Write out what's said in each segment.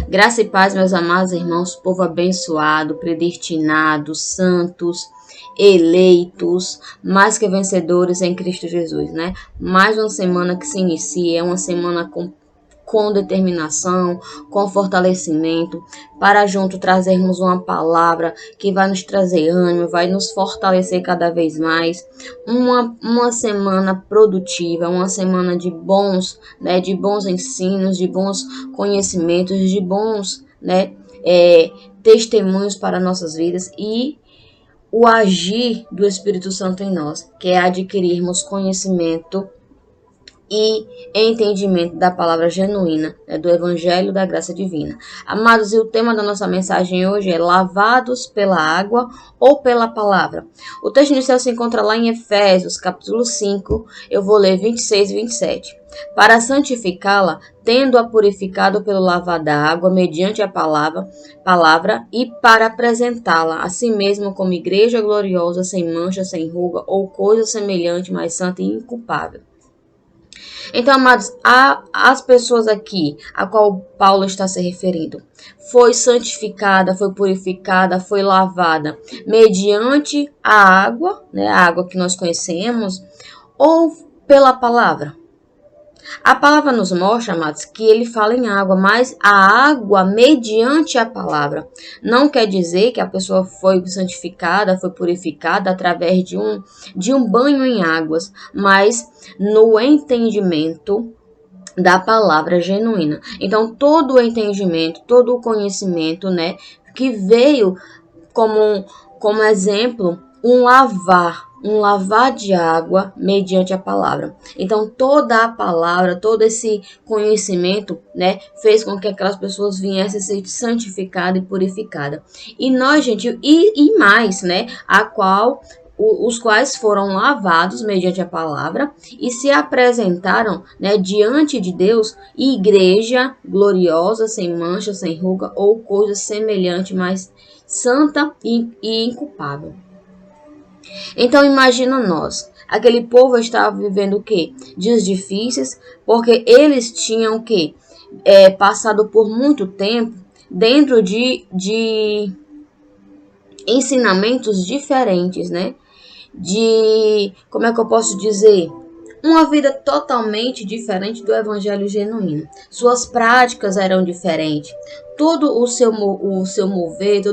Graça e paz, meus amados irmãos, povo abençoado, predestinado, santos, eleitos, mais que vencedores em Cristo Jesus, né? Mais uma semana que se inicia, é uma semana com determinação, com fortalecimento, para junto trazermos uma palavra que vai nos trazer ânimo, vai nos fortalecer cada vez mais. Uma semana produtiva, uma semana de bons, né, de bons ensinos, de bons conhecimentos, de bons, né, testemunhos para nossas vidas e o agir do Espírito Santo em nós, que é adquirirmos conhecimento e entendimento da palavra genuína, né, do Evangelho da Graça Divina. Amados, e o tema da nossa mensagem hoje é lavados pela água ou pela palavra. O texto inicial se encontra lá em Efésios, capítulo 5, eu vou ler 26 e 27. Para santificá-la, tendo-a purificado pelo lavar da água, mediante a palavra e para apresentá-la a si mesmo como igreja gloriosa, sem mancha, sem ruga ou coisa semelhante, mas santa e inculpável. Então, amados, as pessoas aqui a qual Paulo está se referindo, foi santificada, foi purificada, foi lavada mediante a água, né, a água que nós conhecemos, ou pela palavra. A palavra nos mostra, amados, que ele fala em água, mas a água mediante a palavra. Não quer dizer que a pessoa foi santificada, foi purificada através de um banho em águas, mas no entendimento da palavra genuína. Então, todo o entendimento, todo o conhecimento, né, que veio como exemplo, um lavar de água mediante a palavra. Então, toda a palavra, todo esse conhecimento, né, fez com que aquelas pessoas viessem a ser santificadas e purificadas. E nós, gente, e mais, né, os quais foram lavados mediante a palavra e se apresentaram, né, diante de Deus, igreja gloriosa, sem mancha, sem ruga ou coisa semelhante, mas santa e inculpável. Então imagina nós, aquele povo estava vivendo o quê? Dias difíceis, porque eles tinham o quê? Passado por muito tempo dentro de ensinamentos diferentes, né? Como é que eu posso dizer? Uma vida totalmente diferente do evangelho genuíno. Suas práticas eram diferentes. Todo o seu mover,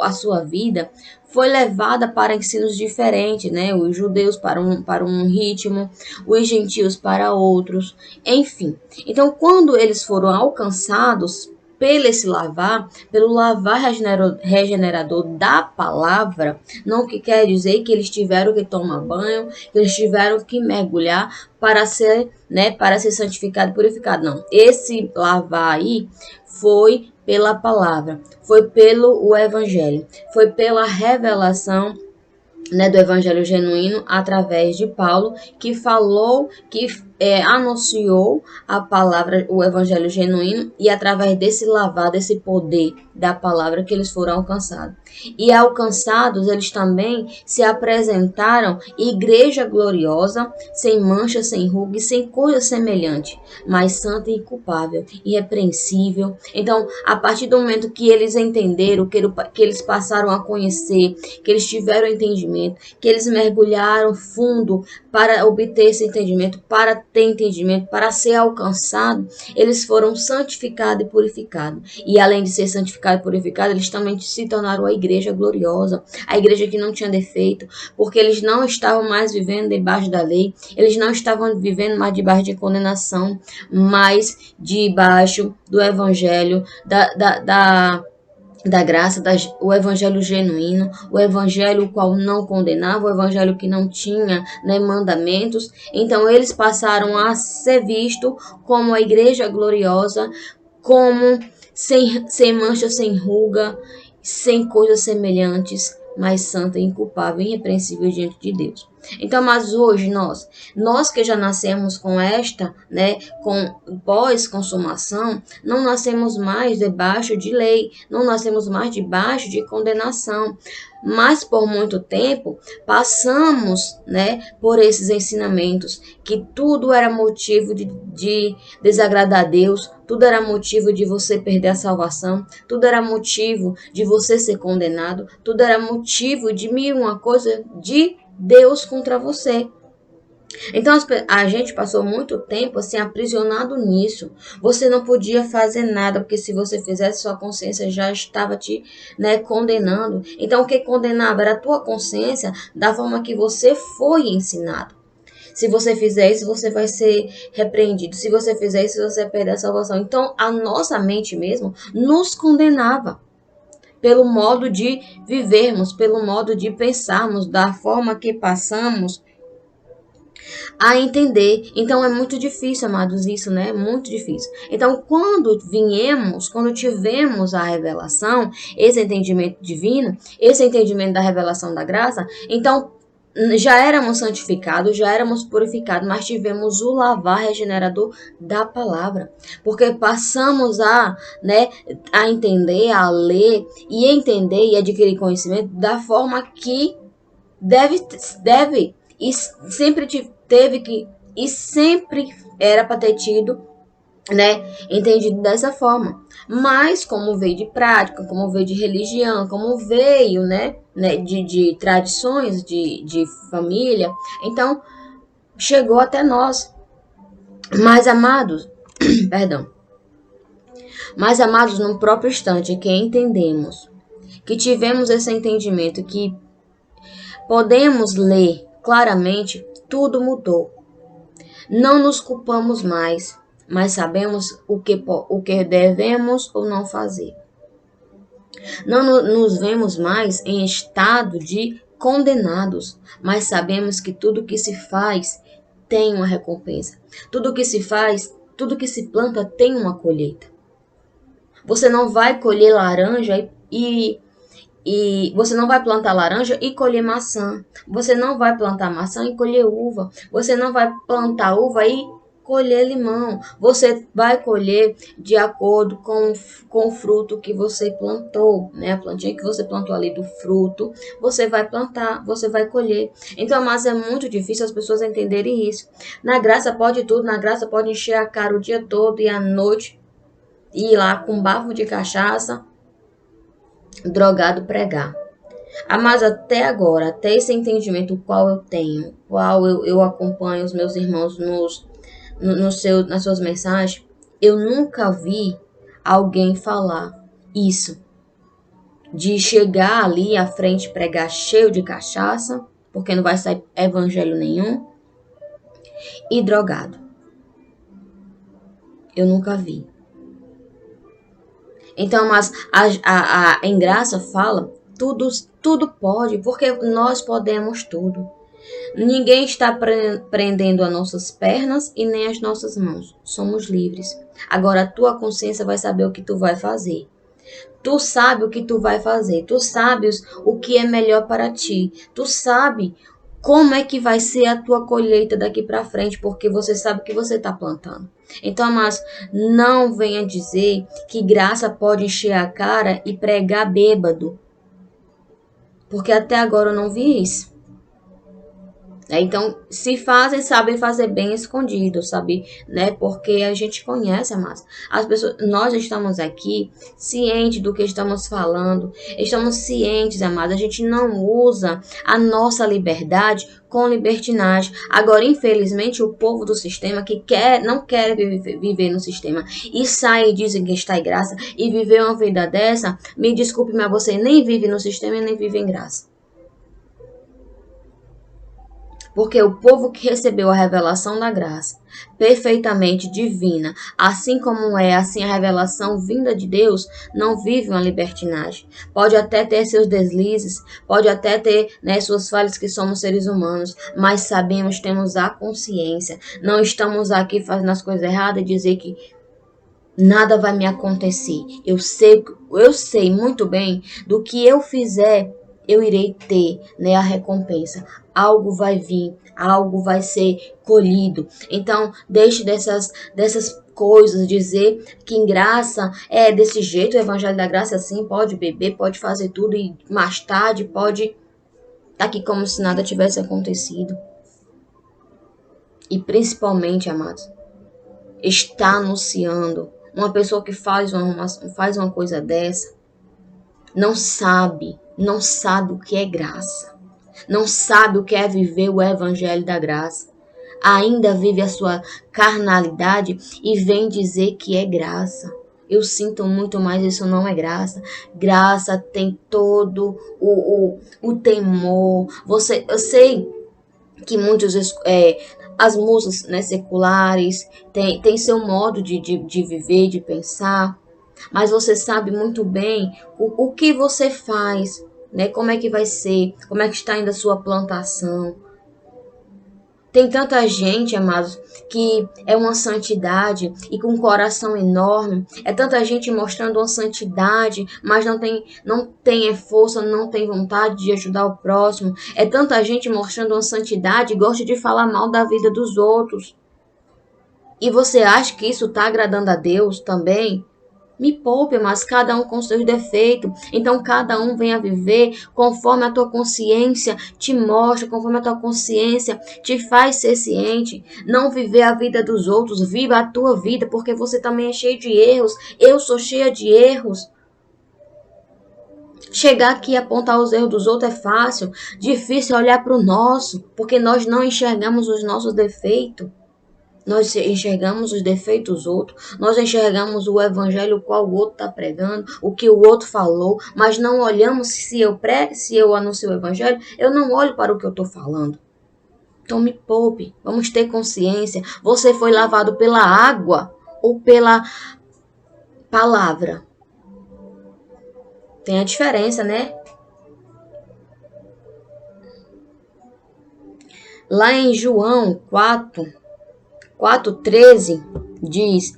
a sua vida foi levada para ensinos diferentes, né? Os judeus para um ritmo, os gentios para outros, enfim. Então, quando eles foram alcançados pelo lavar regenerador da palavra, não que quer dizer que eles tiveram que tomar banho, que eles tiveram que mergulhar para ser santificado e purificado. Não, esse lavar aí foi pela palavra, foi pelo evangelho, foi pela revelação, né, do evangelho genuíno através de Paulo, que falou, que anunciou a palavra, o evangelho genuíno, e através desse lavar, desse poder da palavra que eles foram alcançados. E alcançados, eles também se apresentaram igreja gloriosa, sem mancha, sem ruga e sem coisa semelhante, mas santa e inculpável, irrepreensível. Então, a partir do momento que eles entenderam, que eles passaram a conhecer, que eles tiveram entendimento, que eles mergulharam fundo para obter esse entendimento, para ter entendimento, para ser alcançado, eles foram santificados e purificados. E além de ser santificados e purificados, eles também se tornaram a igreja gloriosa, a igreja que não tinha defeito, porque eles não estavam mais vivendo debaixo da lei, eles não estavam vivendo mais debaixo de condenação, mas debaixo do evangelho, da graça, o evangelho genuíno, o evangelho o qual não condenava, o evangelho que não tinha, né, mandamentos. Então eles passaram a ser vistos como a igreja gloriosa, como sem mancha, sem ruga, sem coisas semelhantes, mas santa, inculpável, irrepreensível diante de Deus. Então, mas hoje nós que já nascemos com esta, né, com pós-consumação, não nascemos mais debaixo de lei, não nascemos mais debaixo de condenação. Mas por muito tempo passamos, né, por esses ensinamentos, que tudo era motivo de desagradar a Deus, tudo era motivo de você perder a salvação, tudo era motivo de você ser condenado, tudo era motivo de mil uma coisa de Deus contra você. Então a gente passou muito tempo assim aprisionado nisso. Você não podia fazer nada, porque se você fizesse, sua consciência já estava te, né, condenando. Então o que condenava era a tua consciência da forma que você foi ensinado. Se você fizer isso, você vai ser repreendido. Se você fizer isso, você vai perder a salvação. Então a nossa mente mesmo nos condenava pelo modo de vivermos, pelo modo de pensarmos, da forma que passamos a entender. Então é muito difícil, amados, isso, né? Muito difícil. Então, quando tivemos a revelação, esse entendimento divino, esse entendimento da revelação da graça, então já éramos santificados, já éramos purificados, mas tivemos o lavar regenerador da palavra, porque passamos né, a entender, a ler e entender e adquirir conhecimento da forma que deve e sempre teve que e sempre era para ter tido, né, entendido dessa forma. Mas como veio de prática, como veio de religião, como veio, né de tradições de família, então chegou até nós. Mas amados, perdão. Mas amados, no próprio instante que entendemos, que tivemos esse entendimento, que podemos ler claramente, tudo mudou. Não nos culpamos mais, mas sabemos o que devemos ou não fazer. Não nos vemos mais em estado de condenados, mas sabemos que tudo que se faz tem uma recompensa. Tudo que se faz, tudo que se planta tem uma colheita. Você não vai colher laranja e você não vai plantar laranja e colher maçã. Você não vai plantar maçã e colher uva. Você não vai plantar uva e colher limão. Você vai colher de acordo com o fruto que você plantou, né? A plantinha que você plantou ali do fruto, você vai plantar, você vai colher. Então, mas é muito difícil as pessoas entenderem isso. Na graça pode tudo, na graça pode encher a cara o dia todo e à noite ir lá com bafo de cachaça, drogado, pregar. Mas até agora, até esse entendimento qual eu tenho, qual eu acompanho os meus irmãos nas suas mensagens, eu nunca vi alguém falar isso, de chegar ali à frente, pregar cheio de cachaça, porque não vai sair evangelho nenhum, e drogado. Eu nunca vi. Então, mas em graça fala, tudo pode, porque nós podemos tudo. Ninguém está prendendo as nossas pernas e nem as nossas mãos. Somos livres. Agora a tua consciência vai saber o que tu vai fazer. Tu sabe o que tu vai fazer. Tu sabes o que é melhor para ti. Tu sabe como é que vai ser a tua colheita daqui para frente, porque você sabe o que você está plantando. Então, mas não venha dizer que graça pode encher a cara e pregar bêbado, porque até agora eu não vi isso. Então, se fazem, sabem fazer bem escondido, sabe? Né? Porque a gente conhece, amados. As pessoas, nós estamos aqui cientes do que estamos falando. Estamos cientes, amados. A gente não usa a nossa liberdade com libertinagem. Agora, infelizmente, o povo do sistema que não quer viver no sistema e sai e dizem que está em graça e viver uma vida dessa, me desculpe, mas você nem vive no sistema e nem vive em graça. Porque o povo que recebeu a revelação da graça, perfeitamente divina, assim como assim a revelação vinda de Deus, não vive uma libertinagem. Pode até ter seus deslizes, pode até ter, né, suas falhas, que somos seres humanos, mas sabemos, temos a consciência. Não estamos aqui fazendo as coisas erradas e dizer que nada vai me acontecer. Eu sei muito bem do que eu fizer, eu irei ter, né, a recompensa. Algo vai vir, algo vai ser colhido. Então, deixe dessas coisas, dizer que em graça é desse jeito, o evangelho da graça é assim, pode beber, pode fazer tudo e mais tarde pode estar aqui como se nada tivesse acontecido. E principalmente, amados, está anunciando. Uma pessoa que faz uma coisa dessa não sabe o que é graça. Não sabe o que é viver o evangelho da graça. Ainda vive a sua carnalidade e vem dizer que é graça. Eu sinto muito, mas isso não é graça. Graça tem todo o temor. Eu sei que muitos as músicas, né, seculares tem seu modo de viver, de pensar, mas você sabe muito bem o que você faz, né? Como é que vai ser, como é que está indo a sua plantação. Tem tanta gente, amados, que é uma santidade e com um coração enorme. É tanta gente mostrando uma santidade, mas não tem força, não tem vontade de ajudar o próximo. É tanta gente mostrando uma santidade e gosta de falar mal da vida dos outros. E você acha que isso está agradando a Deus também? Me poupe, mas cada um com seus defeitos. Então, cada um venha viver conforme a tua consciência te mostra, conforme a tua consciência te faz ser ciente. Não viver a vida dos outros, viva a tua vida, porque você também é cheio de erros. Eu sou cheia de erros. Chegar aqui e apontar os erros dos outros é fácil. Difícil é olhar para o nosso, porque nós não enxergamos os nossos defeitos. Nós enxergamos os defeitos dos outros, nós enxergamos o evangelho o qual o outro está pregando, o que o outro falou, mas não olhamos se eu anuncio o evangelho, eu não olho para o que eu estou falando. Então me poupe, vamos ter consciência. Você foi lavado pela água ou pela palavra? Tem a diferença, né? Lá em João 4:13 diz,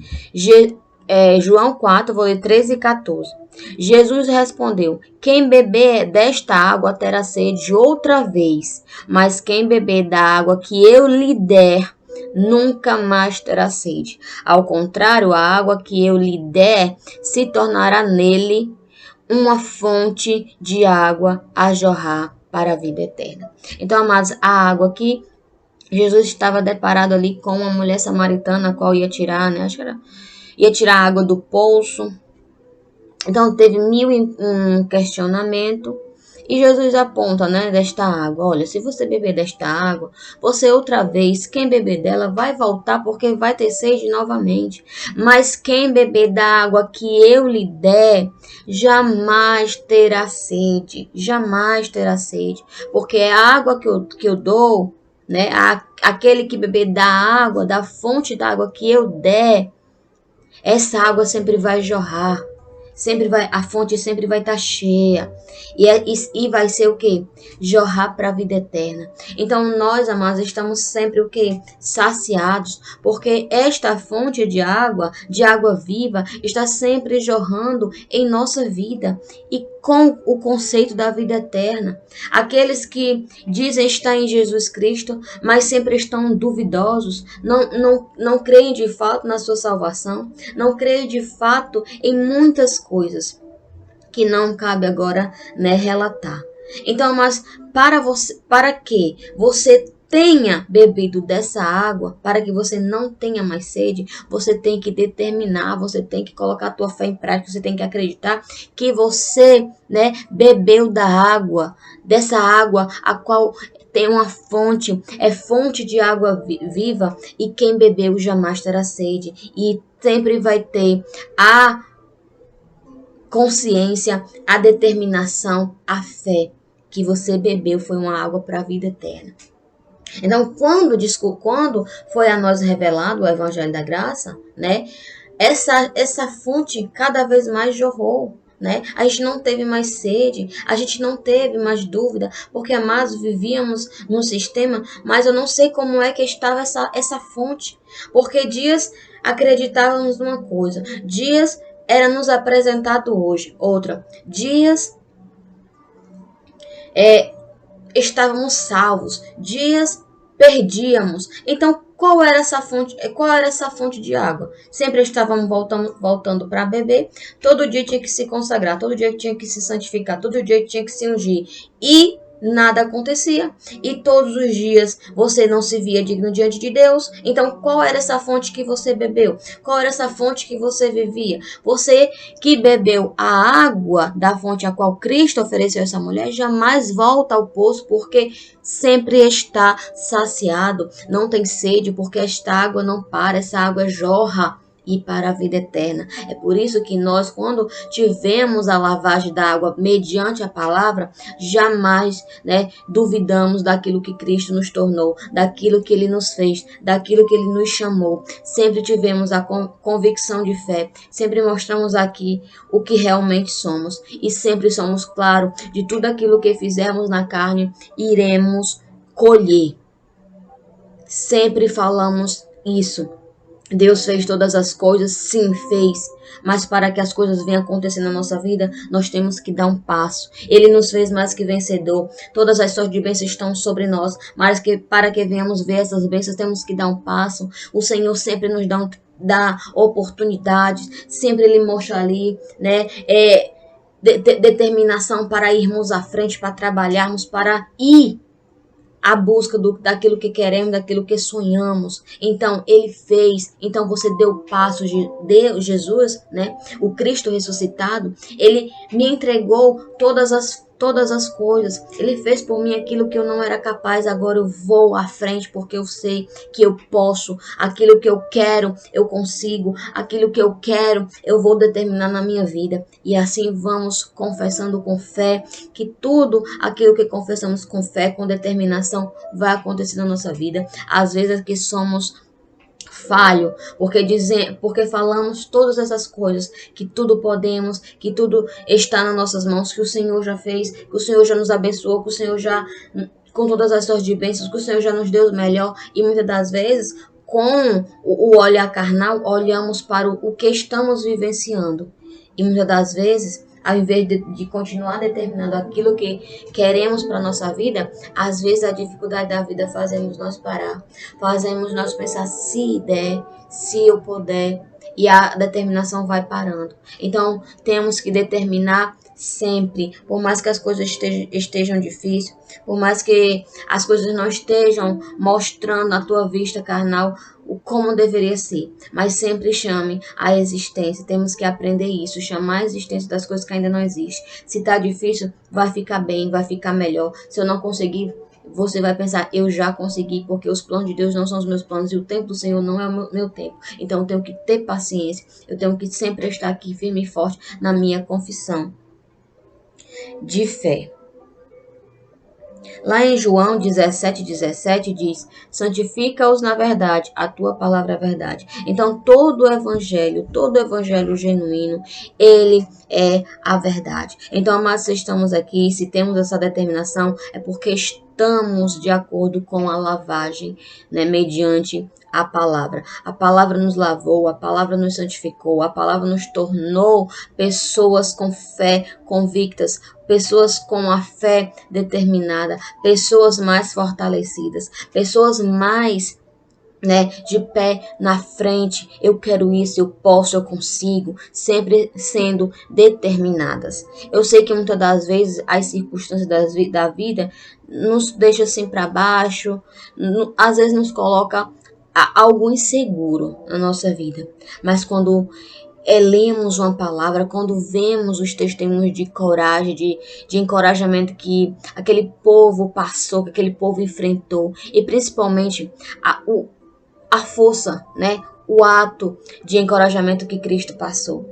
João 4, vou ler 13 e 14. Jesus respondeu: quem beber desta água terá sede outra vez, mas quem beber da água que eu lhe der, nunca mais terá sede. Ao contrário, a água que eu lhe der se tornará nele uma fonte de água a jorrar para a vida eterna. Então, amados, a água que Jesus estava deparado ali com uma mulher samaritana, a qual ia tirar, né? Acho que ia tirar a água do poço. Então teve mil questionamento. E Jesus aponta, né, desta água. Olha, se você beber desta água, você outra vez, quem beber dela, vai voltar porque vai ter sede novamente. Mas quem beber da água que eu lhe der, jamais terá sede. Jamais terá sede. Porque a água que eu dou, né, aquele que beber da água, da fonte da água que eu der, essa água sempre vai jorrar. A fonte sempre vai estar cheia. E vai ser o quê? Jorrar para a vida eterna. Então nós, amados, estamos sempre o quê? Saciados, porque esta fonte de água viva, está sempre jorrando em nossa vida e com o conceito da vida eterna. Aqueles que dizem estar em Jesus Cristo, mas sempre estão duvidosos, não creem de fato na sua salvação, não creem de fato em muitas coisas que não cabe agora, né, relatar. Então, mas para que você tenha bebido dessa água, para que você não tenha mais sede, você tem que determinar, você tem que colocar a tua fé em prática, você tem que acreditar que você, né, bebeu da água, dessa água a qual tem uma fonte, é fonte de água viva, e quem bebeu jamais terá sede, e sempre vai ter a consciência, a determinação, a fé que você bebeu foi uma água para a vida eterna. Então, quando foi a nós revelado o Evangelho da Graça, né, essa fonte cada vez mais jorrou, né? A gente não teve mais sede, a gente não teve mais dúvida, porque, amados, vivíamos num sistema, mas eu não sei como é que estava essa fonte, porque dias acreditávamos numa coisa, dias era nos apresentado hoje, outra, dias estávamos salvos, dias perdíamos. Então, qual era essa fonte? Qual era essa fonte de água? Sempre estávamos voltando para beber. Todo dia tinha que se consagrar, todo dia tinha que se santificar, todo dia tinha que se ungir. E nada acontecia. E todos os dias você não se via digno diante de Deus. Então, qual era essa fonte que você bebeu? Qual era essa fonte que você vivia? Você que bebeu a água da fonte a qual Cristo ofereceu a essa mulher, jamais volta ao poço, porque sempre está saciado, não tem sede, porque esta água não para, essa água jorra e para a vida eterna. É por isso que nós, quando tivemos a lavagem da água mediante a palavra, jamais, duvidamos daquilo que Cristo nos tornou, daquilo que Ele nos fez, daquilo que Ele nos chamou. Sempre tivemos a convicção de fé, sempre mostramos aqui o que realmente somos e sempre somos claros de tudo aquilo que fizermos na carne, iremos colher. Sempre falamos isso. Deus fez todas as coisas, sim, fez. Mas para que as coisas venham acontecer na nossa vida, nós temos que dar um passo. Ele nos fez mais que vencedor. Todas as sortes de bênçãos estão sobre nós. Mas para que venhamos ver essas bênçãos, temos que dar um passo. O Senhor sempre nos dá oportunidades. Sempre Ele mostra ali, determinação para irmos à frente, para trabalharmos, para ir a busca daquilo que queremos, daquilo que sonhamos. Então, Ele fez. Então, você deu o passo de Deus, Jesus, o Cristo ressuscitado. Ele me entregou todas as coisas. Ele fez por mim aquilo que eu não era capaz. Agora eu vou à frente porque eu sei que eu posso. Aquilo que eu quero, eu consigo. Aquilo que eu quero, eu vou determinar na minha vida. E assim vamos confessando com fé que tudo aquilo que confessamos com fé, com determinação, vai acontecer na nossa vida. Às vezes é que somos falho, porque falamos todas essas coisas, que tudo podemos, que tudo está nas nossas mãos, que o Senhor já fez, que o Senhor já nos abençoou, que o Senhor já, com todas as sortes de bênçãos, que o Senhor já nos deu o melhor, e muitas das vezes, com o olhar carnal, olhamos para o que estamos vivenciando, e muitas das vezes, ao invés de continuar determinando aquilo que queremos para a nossa vida, às vezes a dificuldade da vida fazemos nós parar, fazemos nós pensar se der, se eu puder, e a determinação vai parando. Então, temos que determinar sempre, por mais que as coisas estejam difíceis, por mais que as coisas não estejam mostrando na tua vista carnal como deveria ser, mas sempre chame a existência. Temos que aprender isso, chamar a existência das coisas que ainda não existem. Se está difícil, vai ficar bem, vai ficar melhor. Se eu não conseguir, você vai pensar, eu já consegui, porque os planos de Deus não são os meus planos e o tempo do Senhor não é o meu tempo. Então eu tenho que ter paciência, eu tenho que sempre estar aqui firme e forte na minha confissão de fé. Lá em João 17:17 diz, santifica-os na verdade, a tua palavra é verdade. Então todo evangelho genuíno, ele é a verdade. Então, amados, se estamos aqui, se temos essa determinação, é porque estamos de acordo com a lavagem, mediante a palavra. A palavra nos lavou, a palavra nos santificou, a palavra nos tornou pessoas com fé convictas, pessoas com a fé determinada, pessoas mais fortalecidas, pessoas mais de pé na frente. Eu quero isso, eu posso, eu consigo, sempre sendo determinadas. Eu sei que muitas das vezes as circunstâncias da vida nos deixam assim para baixo, às vezes nos coloca algo inseguro na nossa vida, mas quando lemos uma palavra, quando vemos os testemunhos de coragem, de encorajamento que aquele povo passou, que aquele povo enfrentou, e principalmente a força, o ato de encorajamento que Cristo passou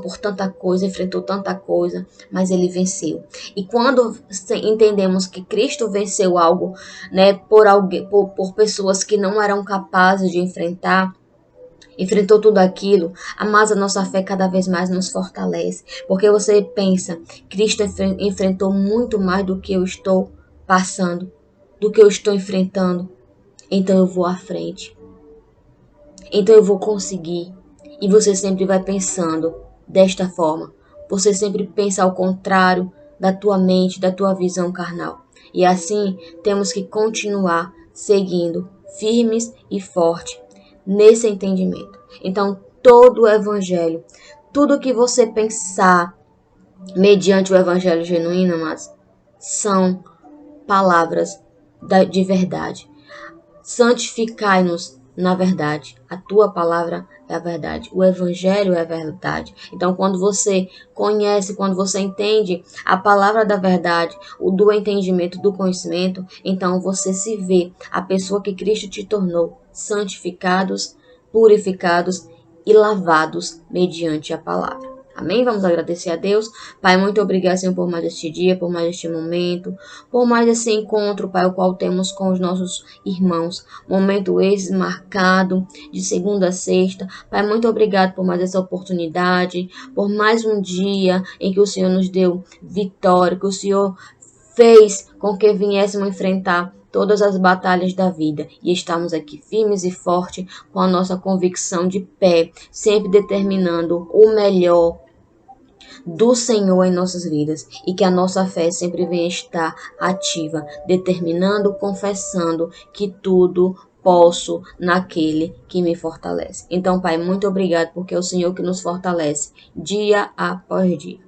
por tanta coisa, enfrentou tanta coisa, mas ele venceu. E quando entendemos que Cristo venceu algo, por pessoas que não eram capazes de enfrentou tudo aquilo, mas a nossa fé cada vez mais nos fortalece, porque você pensa, Cristo enfrentou muito mais do que eu estou passando, do que eu estou enfrentando, então eu vou à frente. Então eu vou conseguir. E você sempre vai pensando desta forma. Você sempre pensa ao contrário da tua mente, da tua visão carnal. E assim temos que continuar seguindo firmes e fortes nesse entendimento. Então, todo o evangelho, tudo que você pensar mediante o evangelho genuíno, amados, são palavras de verdade. Santificai-nos na verdade. A tua palavra é a verdade. O evangelho é a verdade. Então, quando você conhece, quando você entende a palavra da verdade, o do entendimento, do conhecimento, então você se vê a pessoa que Cristo te tornou, santificados, purificados e lavados mediante a palavra. Amém? Vamos agradecer a Deus. Pai, muito obrigado, Senhor, por mais este dia, por mais este momento, por mais esse encontro, Pai, o qual temos com os nossos irmãos. Momento esse marcado de segunda a sexta. Pai, muito obrigado por mais essa oportunidade, por mais um dia em que o Senhor nos deu vitória, que o Senhor fez com que viéssemos enfrentar todas as batalhas da vida e estamos aqui firmes e fortes com a nossa convicção de pé, sempre determinando o melhor do Senhor em nossas vidas e que a nossa fé sempre venha estar ativa, determinando, confessando que tudo posso naquele que me fortalece. Então, Pai, muito obrigado porque é o Senhor que nos fortalece dia após dia.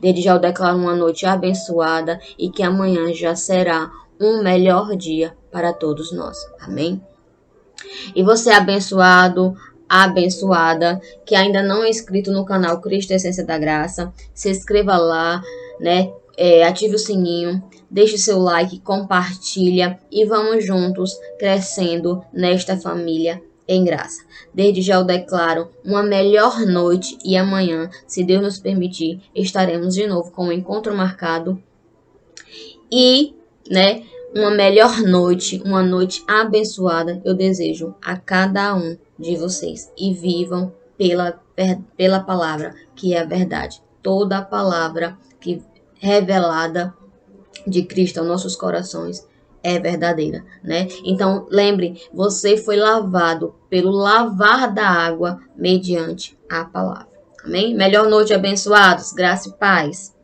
Desde já eu declaro uma noite abençoada e que amanhã já será um melhor dia para todos nós. Amém? E você abençoado, abençoada, que ainda não é inscrito no canal Cristo Essência da Graça, se inscreva lá, né? Ative o sininho, deixe seu like, compartilha e vamos juntos crescendo nesta família em graça. Desde já eu declaro uma melhor noite e amanhã, se Deus nos permitir, estaremos de novo com um encontro marcado e, né, uma melhor noite, uma noite abençoada eu desejo a cada um de vocês e vivam pela palavra que é a verdade. Toda a palavra que revelada de Cristo aos nossos corações é verdadeira, né? Então, lembre, você foi lavado pelo lavar da água mediante a palavra. Amém? Melhor noite, abençoados. Graça e paz.